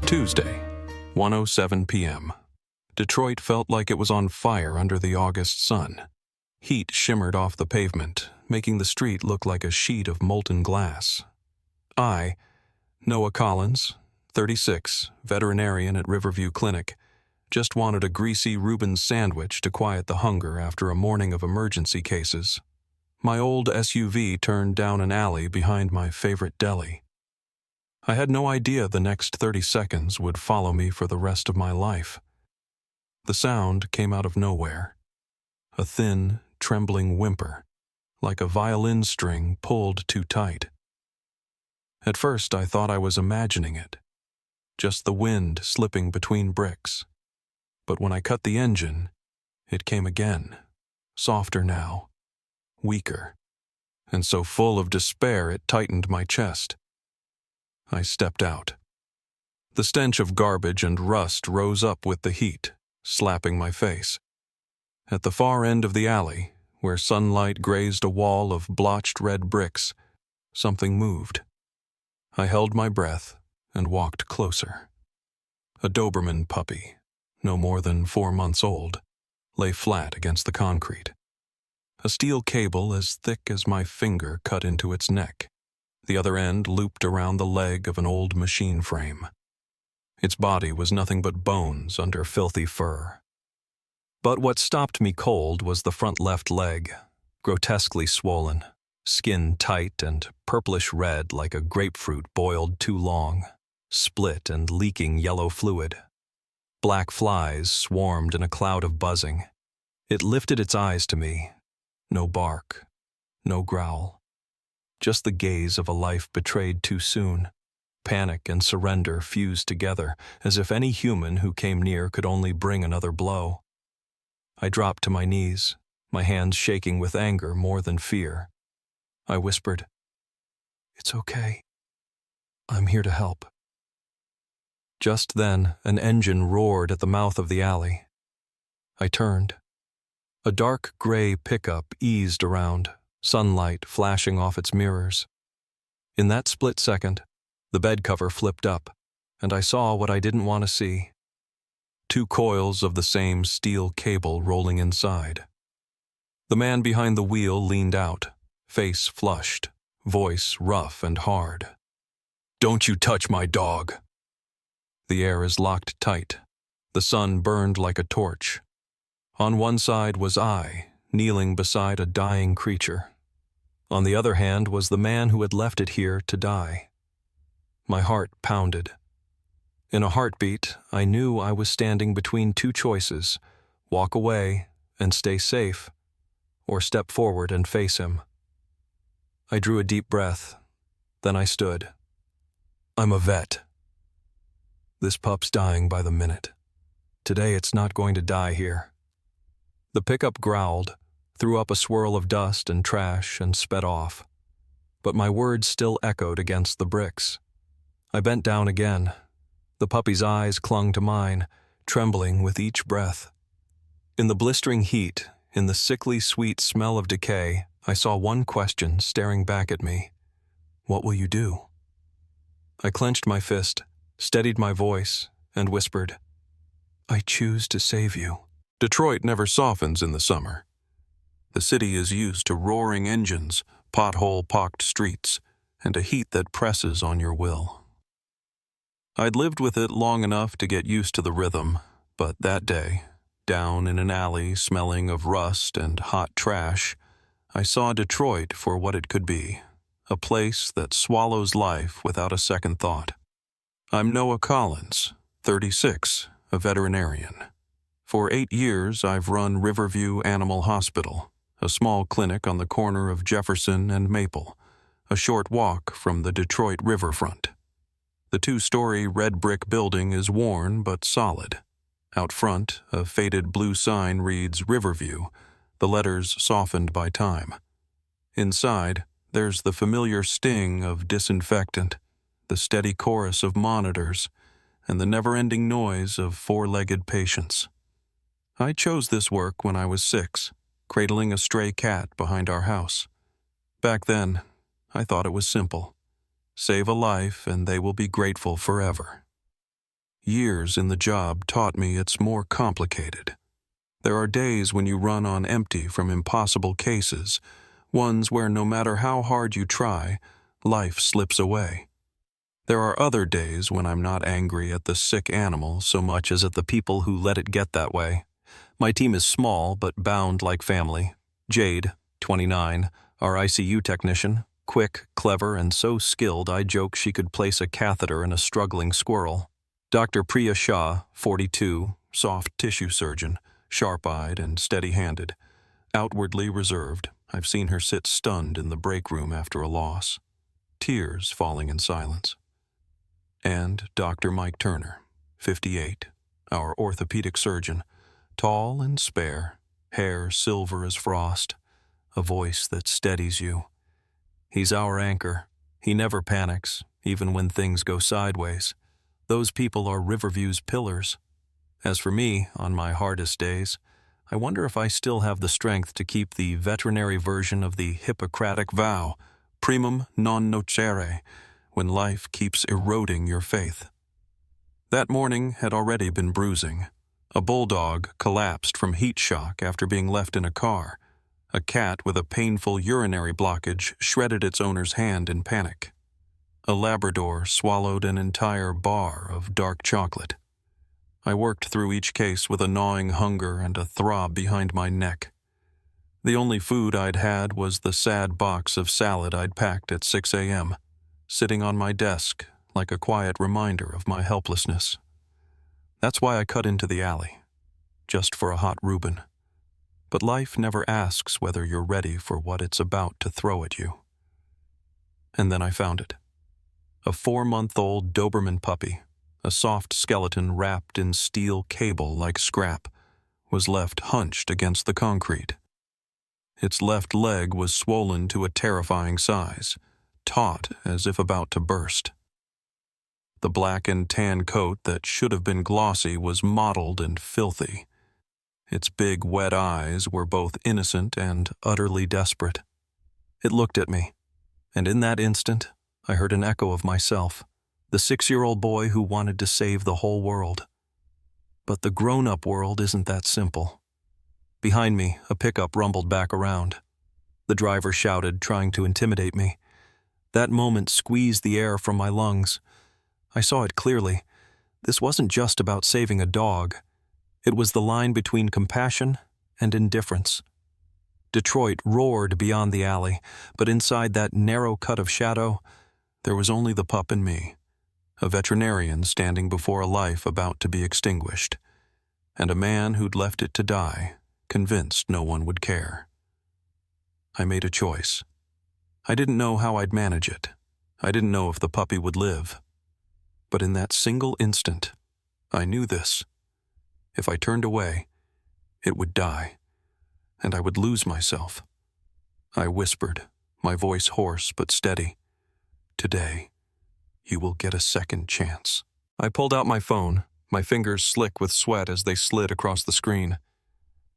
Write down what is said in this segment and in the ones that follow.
Tuesday, 1:07 p.m. Detroit felt like it was on fire under the August sun. Heat shimmered off the pavement, making the street look like a sheet of molten glass. I, Noah Collins, 36, veterinarian at Riverview Clinic, just wanted a greasy Reuben sandwich to quiet the hunger after a morning of emergency cases. My old SUV turned down an alley behind my favorite deli. I had no idea the next 30 seconds would follow me for the rest of my life. The sound came out of nowhere. A thin, trembling whimper, like a violin string pulled too tight. At first I thought I was imagining it, just the wind slipping between bricks. But when I cut the engine, it came again, softer now, weaker, and so full of despair it tightened my chest. I stepped out. The stench of garbage and rust rose up with the heat, slapping my face. At the far end of the alley, where sunlight grazed a wall of blotched red bricks, something moved. I held my breath and walked closer. A Doberman puppy, no more than 4 months old, lay flat against the concrete. A steel cable as thick as my finger cut into its neck. The other end looped around the leg of an old machine frame. Its body was nothing but bones under filthy fur. But what stopped me cold was the front left leg, grotesquely swollen, skin tight and purplish red like a grapefruit boiled too long, split and leaking yellow fluid. Black flies swarmed in a cloud of buzzing. It lifted its eyes to me. No bark, no growl. Just the gaze of a life betrayed too soon. Panic and surrender fused together, as if any human who came near could only bring another blow. I dropped to my knees, my hands shaking with anger more than fear. I whispered, "It's okay. I'm here to help." Just then, an engine roared at the mouth of the alley. I turned. A dark gray pickup eased around, sunlight flashing off its mirrors. In that split second, the bed cover flipped up, and I saw what I didn't want to see. 2 coils of the same steel cable rolling inside. The man behind the wheel leaned out, face flushed, voice rough and hard. "Don't you touch my dog." The air is locked tight. The sun burned like a torch. On one side was I, kneeling beside a dying creature. On the other hand was the man who had left it here to die. My heart pounded. In a heartbeat, I knew I was standing between 2 choices: walk away and stay safe, or step forward and face him. I drew a deep breath. Then I stood. "I'm a vet. This pup's dying by the minute. Today it's not going to die here." The pickup growled, threw up a swirl of dust and trash, and sped off. But my words still echoed against the bricks. I bent down again. The puppy's eyes clung to mine, trembling with each breath. In the blistering heat, in the sickly sweet smell of decay, I saw one question staring back at me. "What will you do?" I clenched my fist, steadied my voice, and whispered, "I choose to save you." Detroit never softens in the summer. The city is used to roaring engines, pothole-pocked streets, and a heat that presses on your will. I'd lived with it long enough to get used to the rhythm, but that day, down in an alley smelling of rust and hot trash, I saw Detroit for what it could be, a place that swallows life without a second thought. I'm Noah Collins, 36, a veterinarian. For 8 years, I've run Riverview Animal Hospital, a small clinic on the corner of Jefferson and Maple, a short walk from the Detroit riverfront. The 2-story red brick building is worn but solid. Out front, a faded blue sign reads Riverview, the letters softened by time. Inside, there's the familiar sting of disinfectant, the steady chorus of monitors, and the never-ending noise of 4-legged patients. I chose this work when I was 6, cradling a stray cat behind our house. Back then, I thought it was simple. Save a life and they will be grateful forever. Years in the job taught me it's more complicated. There are days when you run on empty from impossible cases, ones where no matter how hard you try, life slips away. There are other days when I'm not angry at the sick animal so much as at the people who let it get that way. My team is small but bound like family. Jade, 29, our ICU technician, quick, clever, and so skilled I joke she could place a catheter in a struggling squirrel. Dr. Priya Shah, 42, soft tissue surgeon, sharp-eyed and steady-handed. Outwardly reserved, I've seen her sit stunned in the break room after a loss, tears falling in silence. And Dr. Mike Turner, 58, our orthopedic surgeon, tall and spare, hair silver as frost, a voice that steadies you. He's our anchor. He never panics, even when things go sideways. Those people are Riverview's pillars. As for me, on my hardest days, I wonder if I still have the strength to keep the veterinary version of the Hippocratic vow, primum non nocere, when life keeps eroding your faith. That morning had already been bruising. A bulldog collapsed from heat shock after being left in a car. A cat with a painful urinary blockage shredded its owner's hand in panic. A Labrador swallowed an entire bar of dark chocolate. I worked through each case with a gnawing hunger and a throb behind my neck. The only food I'd had was the sad box of salad I'd packed at 6 a.m., sitting on my desk like a quiet reminder of my helplessness. That's why I cut into the alley, just for a hot Reuben. But life never asks whether you're ready for what it's about to throw at you. And then I found it. A 4-month-old Doberman puppy, a soft skeleton wrapped in steel cable like scrap, was left hunched against the concrete. Its left leg was swollen to a terrifying size, taut as if about to burst. The black and tan coat that should have been glossy was mottled and filthy. Its big, wet eyes were both innocent and utterly desperate. It looked at me, and in that instant, I heard an echo of myself, the 6-year-old boy who wanted to save the whole world. But the grown-up world isn't that simple. Behind me, a pickup rumbled back around. The driver shouted, trying to intimidate me. That moment squeezed the air from my lungs. I saw it clearly. This wasn't just about saving a dog. It was the line between compassion and indifference. Detroit roared beyond the alley, but inside that narrow cut of shadow, there was only the pup and me, a veterinarian standing before a life about to be extinguished, and a man who'd left it to die, convinced no one would care. I made a choice. I didn't know how I'd manage it. I didn't know if the puppy would live. But in that single instant, I knew this. If I turned away, it would die, and I would lose myself. I whispered, my voice hoarse but steady. Today, you will get a second chance. I pulled out my phone, my fingers slick with sweat as they slid across the screen.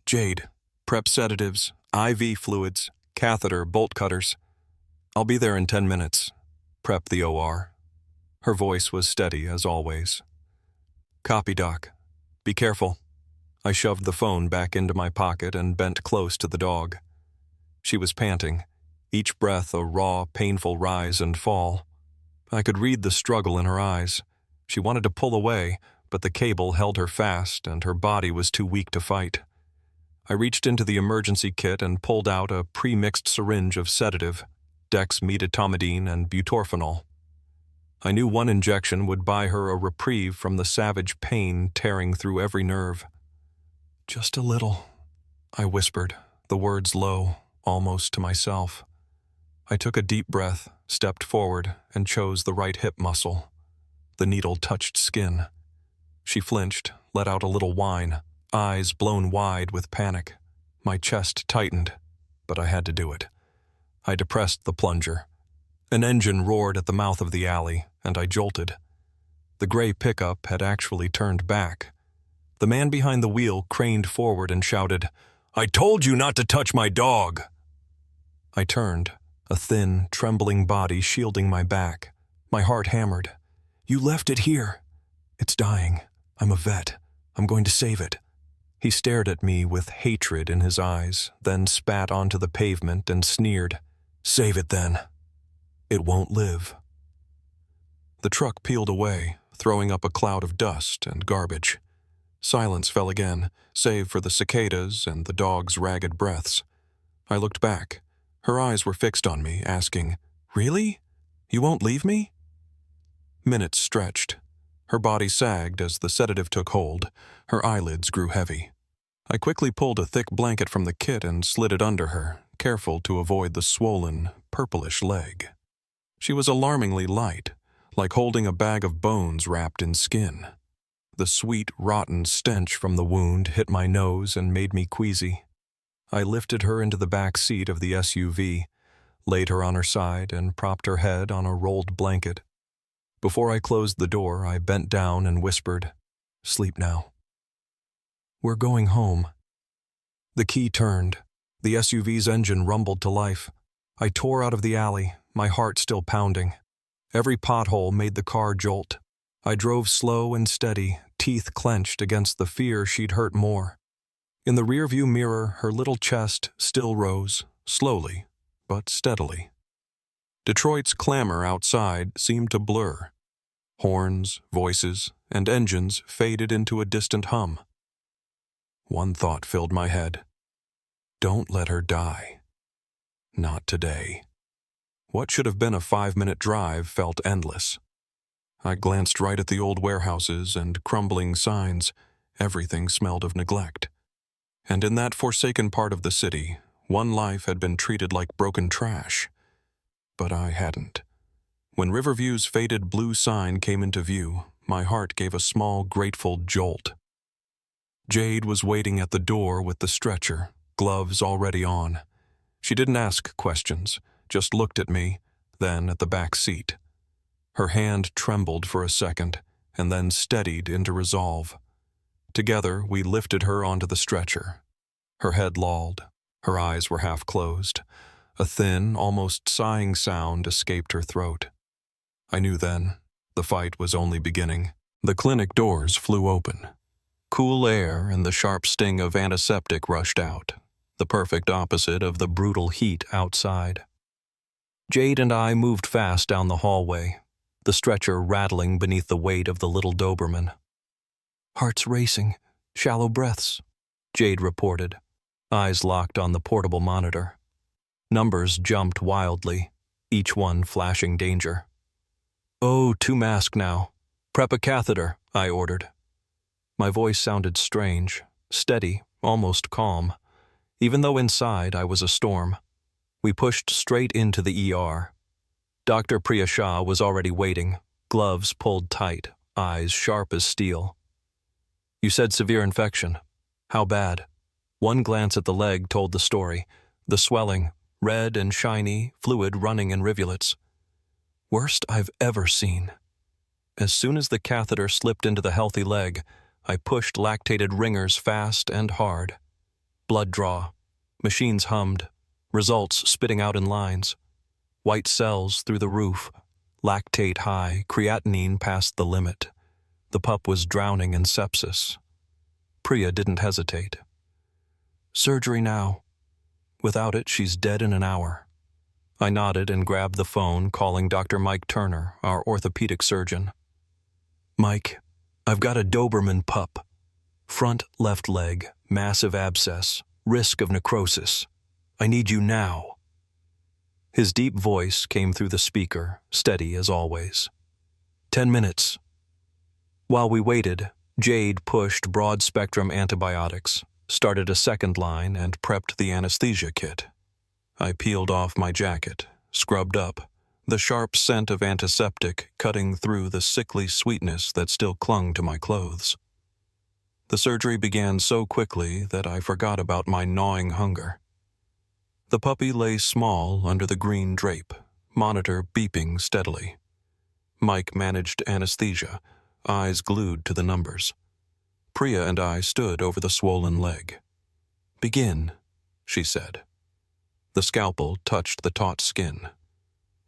Jade, prep sedatives, IV fluids, catheter, bolt cutters. I'll be there in 10 minutes. Prep the OR. Her voice was steady as always. Copy, Doc. Be careful. I shoved the phone back into my pocket and bent close to the dog. She was panting, each breath a raw, painful rise and fall. I could read the struggle in her eyes. She wanted to pull away, but the cable held her fast and her body was too weak to fight. I reached into the emergency kit and pulled out a pre-mixed syringe of sedative, dexmedetomidine and butorphanol. I knew one injection would buy her a reprieve from the savage pain tearing through every nerve. Just a little, I whispered, the words low, almost to myself. I took a deep breath, stepped forward, and chose the right hip muscle. The needle touched skin. She flinched, let out a little whine, eyes blown wide with panic. My chest tightened, but I had to do it. I depressed the plunger. An engine roared at the mouth of the alley, and I jolted. The gray pickup had actually turned back. The man behind the wheel craned forward and shouted, "I told you not to touch my dog!" I turned, a thin, trembling body shielding my back. My heart hammered. "You left it here." It's dying. I'm a vet. I'm going to save it. He stared at me with hatred in his eyes, then spat onto the pavement and sneered. Save it then. It won't live. The truck peeled away, throwing up a cloud of dust and garbage. Silence fell again, save for the cicadas and the dog's ragged breaths. I looked back. Her eyes were fixed on me, asking, Really? You won't leave me? Minutes stretched. Her body sagged as the sedative took hold. Her eyelids grew heavy. I quickly pulled a thick blanket from the kit and slid it under her, careful to avoid the swollen, purplish leg. She was alarmingly light, like holding a bag of bones wrapped in skin. The sweet, rotten stench from the wound hit my nose and made me queasy. I lifted her into the back seat of the SUV, laid her on her side, and propped her head on a rolled blanket. Before I closed the door, I bent down and whispered, Sleep now. We're going home. The key turned. The SUV's engine rumbled to life. I tore out of the alley, my heart still pounding. Every pothole made the car jolt. I drove slow and steady, teeth clenched against the fear she'd hurt more. In the rearview mirror, her little chest still rose, slowly, but steadily. Detroit's clamor outside seemed to blur. Horns, voices, and engines faded into a distant hum. One thought filled my head. Don't let her die. Not today. What should have been a 5-minute drive felt endless. I glanced right at the old warehouses and crumbling signs. Everything smelled of neglect. And in that forsaken part of the city, one life had been treated like broken trash. But I hadn't. When Riverview's faded blue sign came into view, my heart gave a small, grateful jolt. Jade was waiting at the door with the stretcher, gloves already on. She didn't ask questions, just looked at me, then at the back seat. Her hand trembled for a second, and then steadied into resolve. Together, we lifted her onto the stretcher. Her head lolled. Her eyes were half closed. A thin, almost sighing sound escaped her throat. I knew then, the fight was only beginning. The clinic doors flew open. Cool air and the sharp sting of antiseptic rushed out, the perfect opposite of the brutal heat outside. Jade and I moved fast down the hallway, the stretcher rattling beneath the weight of the little Doberman. Heart's racing, shallow breaths, Jade reported, eyes locked on the portable monitor. Numbers jumped wildly, each one flashing danger. Oh, 2 mask now. Prep a catheter, I ordered. My voice sounded strange, steady, almost calm, even though inside I was a storm. We pushed straight into the ER. Dr. Priya Shah was already waiting, gloves pulled tight, eyes sharp as steel. You said severe infection. How bad? One glance at the leg told the story. The swelling, red and shiny, fluid running in rivulets. Worst I've ever seen. As soon as the catheter slipped into the healthy leg, I pushed lactated ringers fast and hard. Blood draw. Machines hummed. Results spitting out in lines. White cells through the roof. Lactate high, creatinine past the limit. The pup was drowning in sepsis. Priya didn't hesitate. Surgery now. Without it, she's dead in an hour. I nodded and grabbed the phone, calling Dr. Mike Turner, our orthopedic surgeon. Mike, I've got a Doberman pup. Front left leg, massive abscess, risk of necrosis. I need you now. His deep voice came through the speaker, steady as always. 10 minutes. While we waited, Jade pushed broad-spectrum antibiotics, started a second line, and prepped the anesthesia kit. I peeled off my jacket, scrubbed up, the sharp scent of antiseptic cutting through the sickly sweetness that still clung to my clothes. The surgery began so quickly that I forgot about my gnawing hunger. The puppy lay small under the green drape, monitor beeping steadily. Mike managed anesthesia, eyes glued to the numbers. Priya and I stood over the swollen leg. Begin, she said. The scalpel touched the taut skin,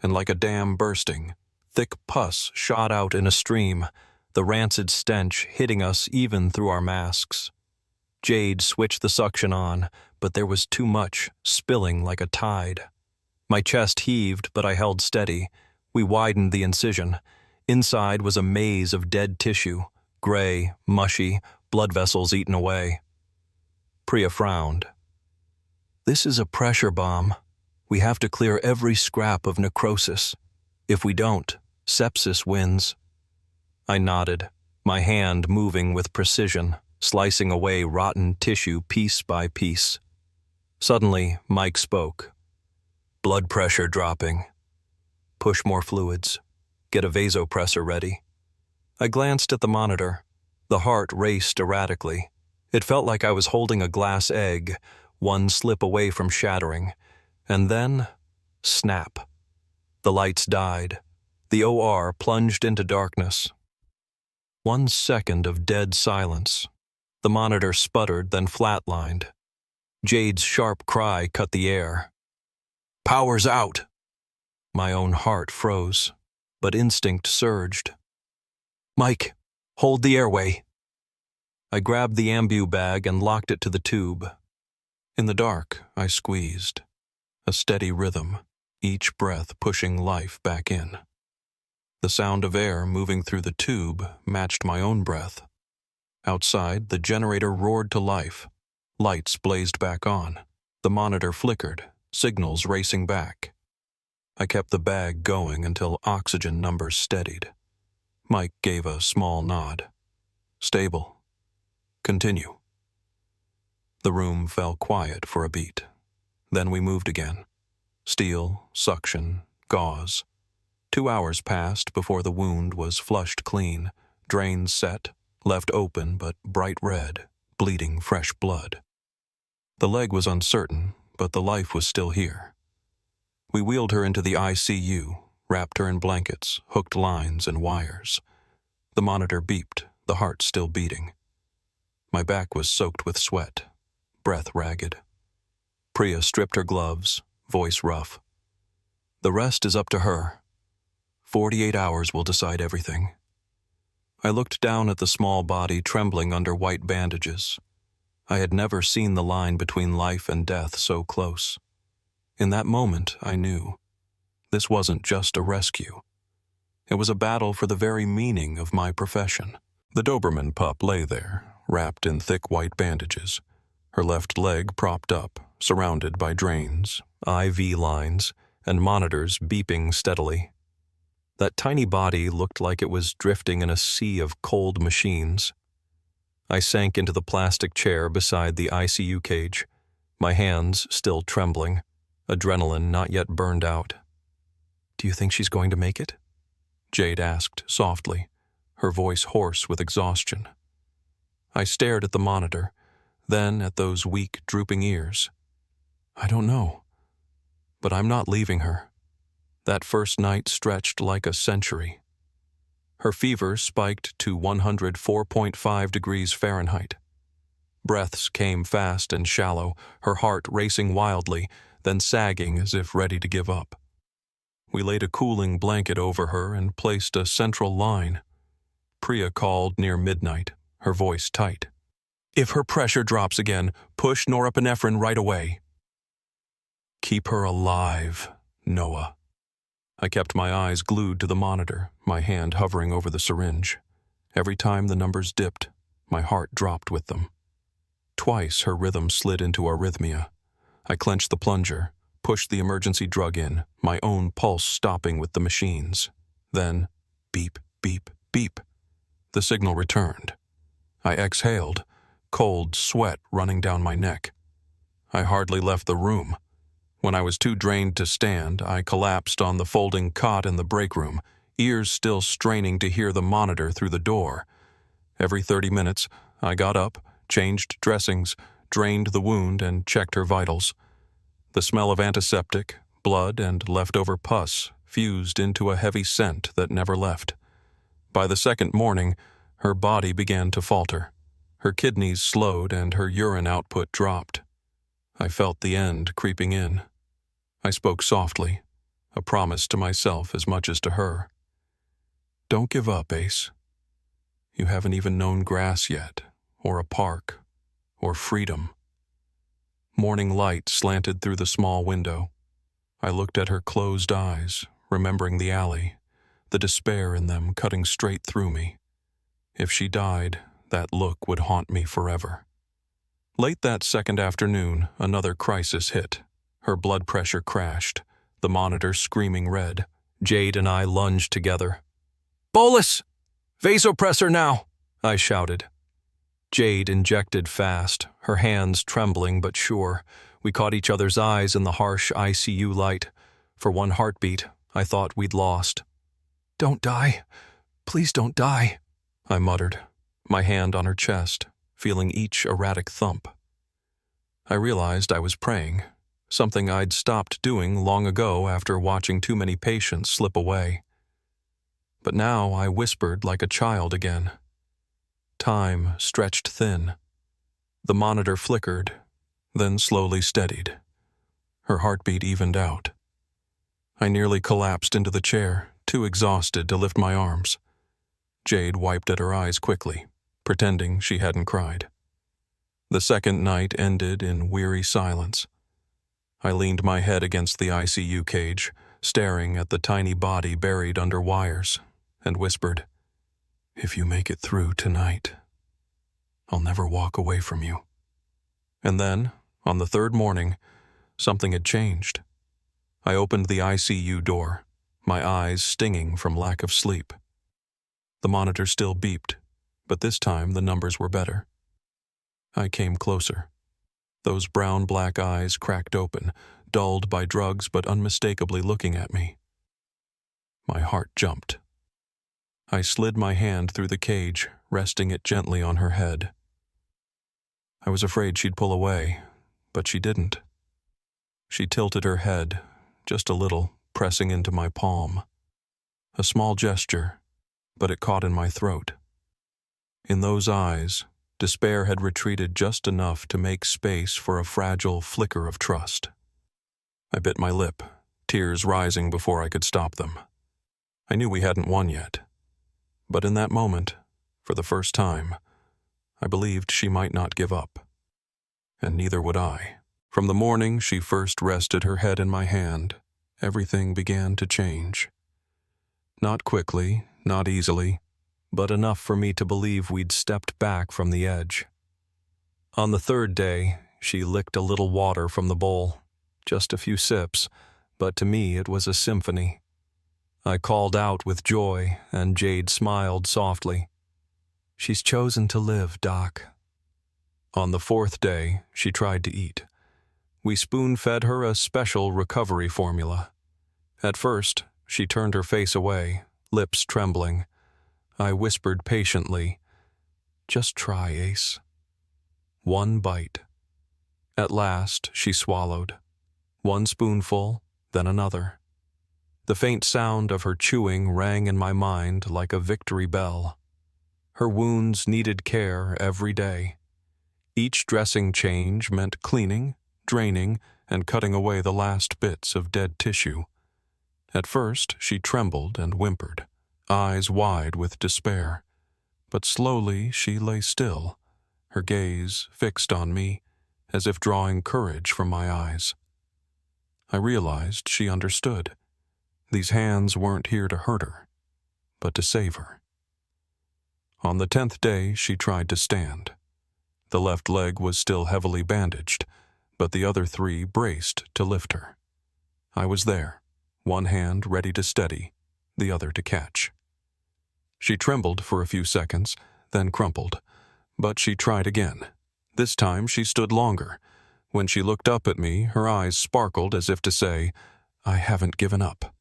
and like a dam bursting, thick pus shot out in a stream, the rancid stench hitting us even through our masks. Jade switched the suction on, but there was too much, spilling like a tide. My chest heaved, but I held steady. We widened the incision. Inside was a maze of dead tissue, gray, mushy, blood vessels eaten away. Priya frowned. "This is a pressure bomb. We have to clear every scrap of necrosis. If we don't, sepsis wins." I nodded, my hand moving with precision, slicing away rotten tissue piece by piece. Suddenly, Mike spoke. "Blood pressure dropping. Push more fluids. Get a vasopressor ready." I glanced at the monitor. The heart raced erratically. It felt like I was holding a glass egg, one slip away from shattering. And then, snap. The lights died. The OR plunged into darkness. 1 second of dead silence. The monitor sputtered, then flatlined. Jade's sharp cry cut the air. "Power's out!" My own heart froze, but instinct surged. "Mike, hold the airway." I grabbed the ambu bag and locked it to the tube. In the dark, I squeezed. A steady rhythm, each breath pushing life back in. The sound of air moving through the tube matched my own breath. Outside, the generator roared to life. Lights blazed back on. The monitor flickered, signals racing back. I kept the bag going until oxygen numbers steadied. Mike gave a small nod. "Stable. Continue." The room fell quiet for a beat. Then we moved again. Steel, suction, gauze. 2 hours passed before the wound was flushed clean, drains set, left open but bright red, bleeding fresh blood. The leg was uncertain, but the life was still here. We wheeled her into the ICU, wrapped her in blankets, hooked lines and wires. The monitor beeped, the heart still beating. My back was soaked with sweat, breath ragged. Priya stripped her gloves, voice rough. "The rest is up to her. 48 hours will decide everything." I looked down at the small body trembling under white bandages. I had never seen the line between life and death so close. In that moment, I knew. This wasn't just a rescue. It was a battle for the very meaning of my profession. The Doberman pup lay there, wrapped in thick white bandages, her left leg propped up, surrounded by drains, IV lines, and monitors beeping steadily. That tiny body looked like it was drifting in a sea of cold machines. I sank into the plastic chair beside the ICU cage, my hands still trembling, adrenaline not yet burned out. "Do you think she's going to make it?" Jade asked softly, her voice hoarse with exhaustion. I stared at the monitor, then at those weak, drooping ears. "I don't know, but I'm not leaving her." That first night stretched like a century. Her fever spiked to 104.5 degrees Fahrenheit. Breaths came fast and shallow, her heart racing wildly, then sagging as if ready to give up. We laid a cooling blanket over her and placed a central line. Priya called near midnight, her voice tight. "If her pressure drops again, push norepinephrine right away." "Keep her alive, Noah." I kept my eyes glued to the monitor, my hand hovering over the syringe. Every time the numbers dipped, my heart dropped with them. Twice her rhythm slid into arrhythmia. I clenched the plunger, pushed the emergency drug in, my own pulse stopping with the machines. Then, beep, beep, beep. The signal returned. I exhaled, cold sweat running down my neck. I hardly left the room. When I was too drained to stand, I collapsed on the folding cot in the break room, ears still straining to hear the monitor through the door. Every 30 minutes, I got up, changed dressings, drained the wound, and checked her vitals. The smell of antiseptic, blood, and leftover pus fused into a heavy scent that never left. By the second morning, her body began to falter. Her kidneys slowed and her urine output dropped. I felt the end creeping in. I spoke softly, a promise to myself as much as to her. "Don't give up, Ace. You haven't even known grass yet, or a park, or freedom. Morning light slanted through the small window. I looked at her closed eyes, remembering the alley, the despair in them cutting straight through me. If she died, that look would haunt me forever. Late that second afternoon, another crisis hit. Her blood pressure crashed, the monitor screaming red. Jade and I lunged together. "Bolus! Vasopressor now!" I shouted. Jade injected fast, her hands trembling but sure. We caught each other's eyes in the harsh ICU light. For one heartbeat, I thought we'd lost. "Don't die. Please don't die," I muttered, my hand on her chest, feeling each erratic thump. I realized I was praying, something I'd stopped doing long ago after watching too many patients slip away. But now I whispered like a child again. Time stretched thin. The monitor flickered, then slowly steadied. Her heartbeat evened out. I nearly collapsed into the chair, too exhausted to lift my arms. Jade wiped at her eyes quickly, pretending she hadn't cried. The second night ended in weary silence. I leaned my head against the ICU cage, staring at the tiny body buried under wires, and whispered, "If you make it through tonight, I'll never walk away from you." And then, on the third morning, something had changed. I opened the ICU door, my eyes stinging from lack of sleep. The monitor still beeped, but this time the numbers were better. I came closer. Those brown-black eyes cracked open, dulled by drugs but unmistakably looking at me. My heart jumped. I slid my hand through the cage, resting it gently on her head. I was afraid she'd pull away, but she didn't. She tilted her head, just a little, pressing into my palm. A small gesture, but it caught in my throat. In those eyes, despair had retreated just enough to make space for a fragile flicker of trust. I bit my lip, tears rising before I could stop them. I knew we hadn't won yet. But in that moment, for the first time, I believed she might not give up. And neither would I. From the morning she first rested her head in my hand, everything began to change. Not quickly, not easily, but enough for me to believe we'd stepped back from the edge. On the third day, she licked a little water from the bowl. Just a few sips, but to me it was a symphony. I called out with joy, and Jade smiled softly. "She's chosen to live, Doc." On the fourth day, she tried to eat. We spoon-fed her a special recovery formula. At first, she turned her face away, lips trembling. I whispered patiently, "Just try, Ace." One bite. At last, she swallowed. One spoonful, then another. The faint sound of her chewing rang in my mind like a victory bell. Her wounds needed care every day. Each dressing change meant cleaning, draining, and cutting away the last bits of dead tissue. At first, she trembled and whimpered, eyes wide with despair. But slowly she lay still, her gaze fixed on me, as if drawing courage from my eyes. I realized she understood. These hands weren't here to hurt her, but to save her. On the 10th day, she tried to stand. The left leg was still heavily bandaged, but the other 3 braced to lift her. I was there, one hand ready to steady, the other to catch. She trembled for a few seconds, then crumpled, but she tried again. This time she stood longer. When she looked up at me, her eyes sparkled as if to say, "I haven't given up."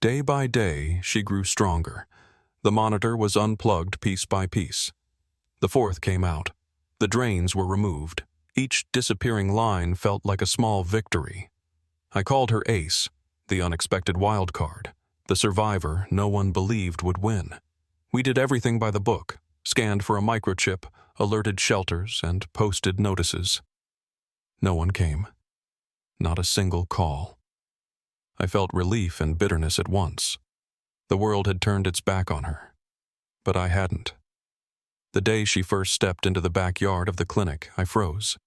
Day by day, she grew stronger. The monitor was unplugged piece by piece. The 4th came out. The drains were removed. Each disappearing line felt like a small victory. I called her Ace, the unexpected wild card, the survivor no one believed would win. We did everything by the book, scanned for a microchip, alerted shelters, and posted notices. No one came. Not a single call. I felt relief and bitterness at once. The world had turned its back on her. But I hadn't. The day she first stepped into the backyard of the clinic, I froze.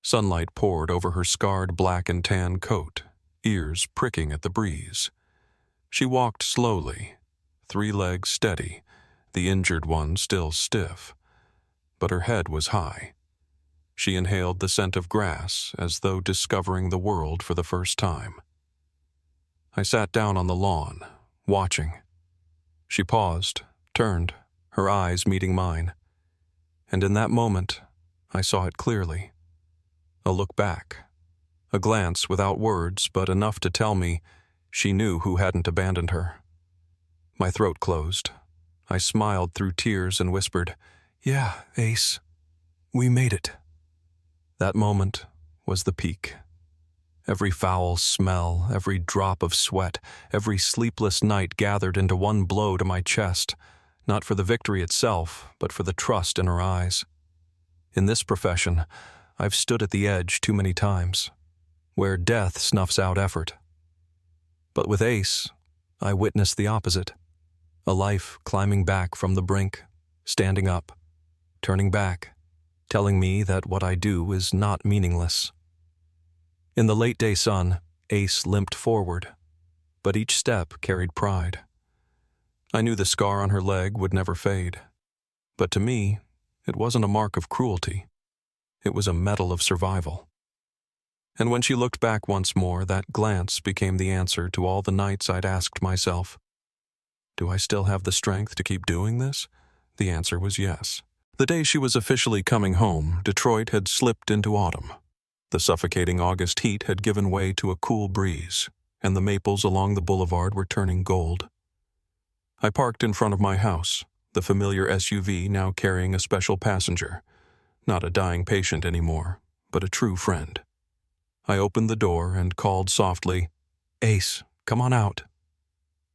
Sunlight poured over her scarred black and tan coat, ears pricking at the breeze. She walked slowly, 3 legs steady, the injured one still stiff, but her head was high. She inhaled the scent of grass as though discovering the world for the first time. I sat down on the lawn, watching. She paused, turned, her eyes meeting mine. And in that moment, I saw it clearly. A look back. A glance without words, but enough to tell me she knew who hadn't abandoned her. My throat closed. I smiled through tears and whispered, "Yeah, Ace, we made it." That moment was the peak. Every foul smell, every drop of sweat, every sleepless night gathered into one blow to my chest, not for the victory itself, but for the trust in her eyes. In this profession, I've stood at the edge too many times, where death snuffs out effort. But with Ace, I witnessed the opposite. A life climbing back from the brink, standing up, turning back, telling me that what I do is not meaningless. In the late-day sun, Ace limped forward, but each step carried pride. I knew the scar on her leg would never fade, but to me, it wasn't a mark of cruelty. It was a medal of survival. And when she looked back once more, that glance became the answer to all the nights I'd asked myself, do I still have the strength to keep doing this? The answer was yes. The day she was officially coming home, Detroit had slipped into autumn. The suffocating August heat had given way to a cool breeze, and the maples along the boulevard were turning gold. I parked in front of my house, the familiar SUV now carrying a special passenger. Not a dying patient anymore, but a true friend. I opened the door and called softly, "Ace, come on out."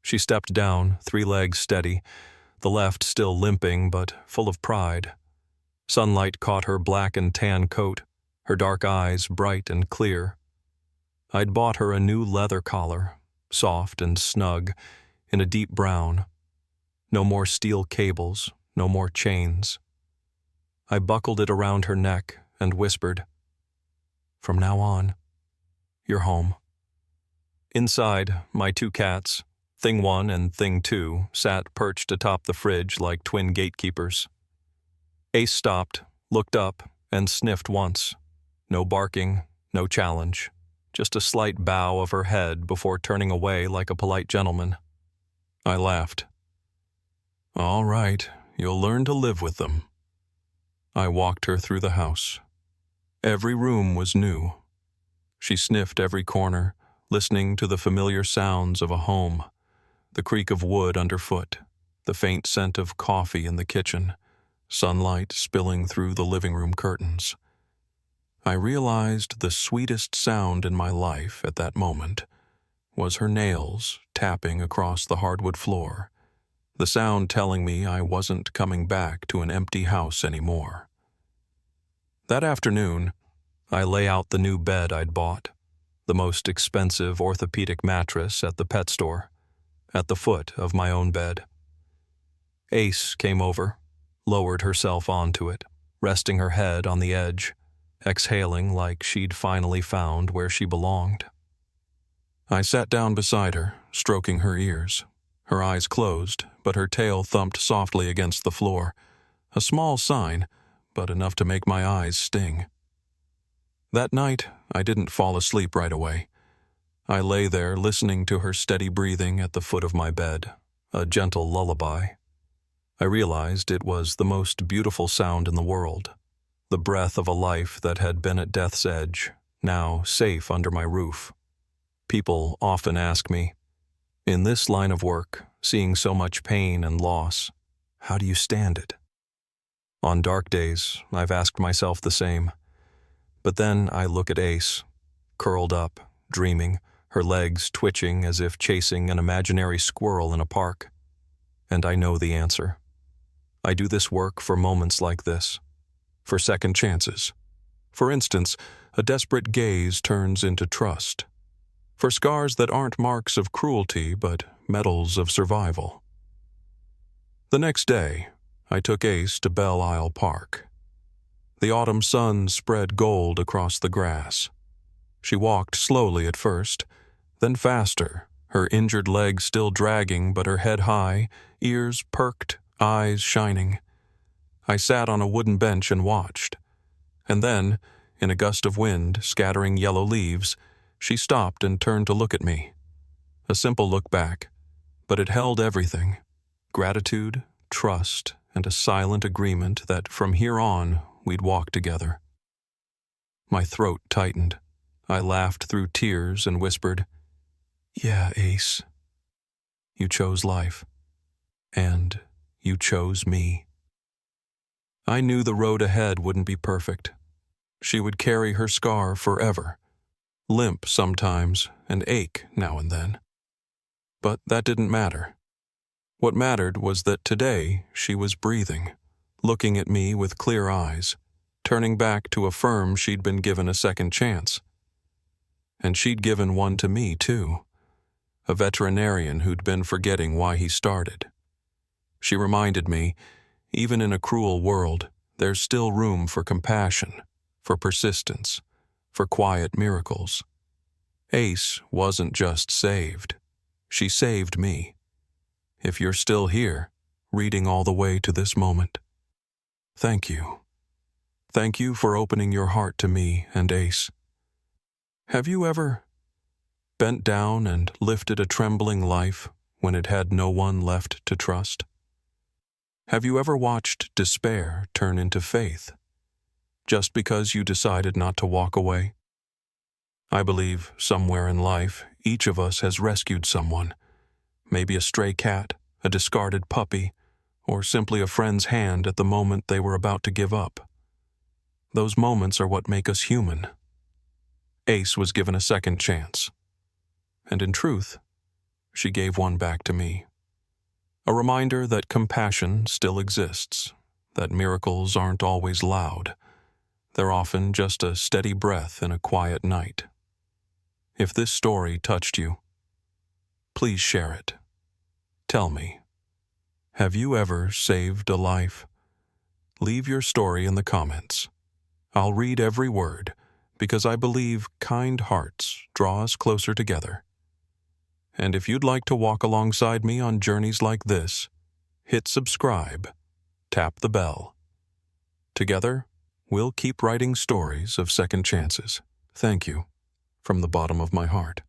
She stepped down, 3 legs steady, the left still limping but full of pride. Sunlight caught her black and tan coat, her dark eyes bright and clear. I'd bought her a new leather collar, soft and snug, in a deep brown. No more steel cables, no more chains. I buckled it around her neck and whispered, "From now on, you're home." Inside, my 2 cats, Thing 1 and Thing 2, sat perched atop the fridge like twin gatekeepers. Ace stopped, looked up, and sniffed once. No barking, no challenge, just a slight bow of her head before turning away like a polite gentleman. I laughed. "All right, you'll learn to live with them." I walked her through the house. Every room was new. She sniffed every corner, listening to the familiar sounds of a home, the creak of wood underfoot, the faint scent of coffee in the kitchen, sunlight spilling through the living room curtains. I realized the sweetest sound in my life at that moment was her nails tapping across the hardwood floor, the sound telling me I wasn't coming back to an empty house anymore. That afternoon, I lay out the new bed I'd bought, the most expensive orthopedic mattress at the pet store, at the foot of my own bed. Ace came over, lowered herself onto it, resting her head on the edge, exhaling like she'd finally found where she belonged. I sat down beside her, stroking her ears. Her eyes closed, but her tail thumped softly against the floor, a small sign, but enough to make my eyes sting. That night, I didn't fall asleep right away. I lay there listening to her steady breathing at the foot of my bed, a gentle lullaby. I realized it was the most beautiful sound in the world, the breath of a life that had been at death's edge, now safe under my roof. People often ask me, in this line of work, seeing so much pain and loss, how do you stand it? On dark days, I've asked myself the same. But then I look at Ace, curled up, dreaming, her legs twitching as if chasing an imaginary squirrel in a park. And I know the answer. I do this work for moments like this, for second chances. For instance, a desperate gaze turns into trust. For scars that aren't marks of cruelty but medals of survival. The next day, I took Ace to Belle Isle Park. The autumn sun spread gold across the grass. She walked slowly at first, then faster, her injured leg still dragging but her head high, ears perked, eyes shining. I sat on a wooden bench and watched. And then, in a gust of wind scattering yellow leaves, she stopped and turned to look at me. A simple look back, but it held everything: gratitude, trust, and a silent agreement that from here on we'd walk together. My throat tightened. I laughed through tears and whispered, "Yeah, Ace. You chose life. And you chose me." I knew the road ahead wouldn't be perfect. She would carry her scar forever, limp sometimes and ache now and then. But that didn't matter. What mattered was that today she was breathing, looking at me with clear eyes, turning back to affirm she'd been given a second chance. And she'd given one to me, too, a veterinarian who'd been forgetting why he started. She reminded me, even in a cruel world, there's still room for compassion, for persistence, for quiet miracles. Ace wasn't just saved. She saved me. If you're still here, reading all the way to this moment, thank you. Thank you for opening your heart to me and Ace. Have you ever bent down and lifted a trembling life when it had no one left to trust? Have you ever watched despair turn into faith, just because you decided not to walk away? I believe somewhere in life, each of us has rescued someone, maybe a stray cat, a discarded puppy, or simply a friend's hand at the moment they were about to give up. Those moments are what make us human. Ace was given a second chance, and in truth, she gave one back to me. A reminder that compassion still exists, that miracles aren't always loud. They're often just a steady breath in a quiet night. If this story touched you, please share it. Tell me, have you ever saved a life? Leave your story in the comments. I'll read every word, because I believe kind hearts draw us closer together. And if you'd like to walk alongside me on journeys like this, hit subscribe, tap the bell. Together, we'll keep writing stories of second chances. Thank you, from the bottom of my heart.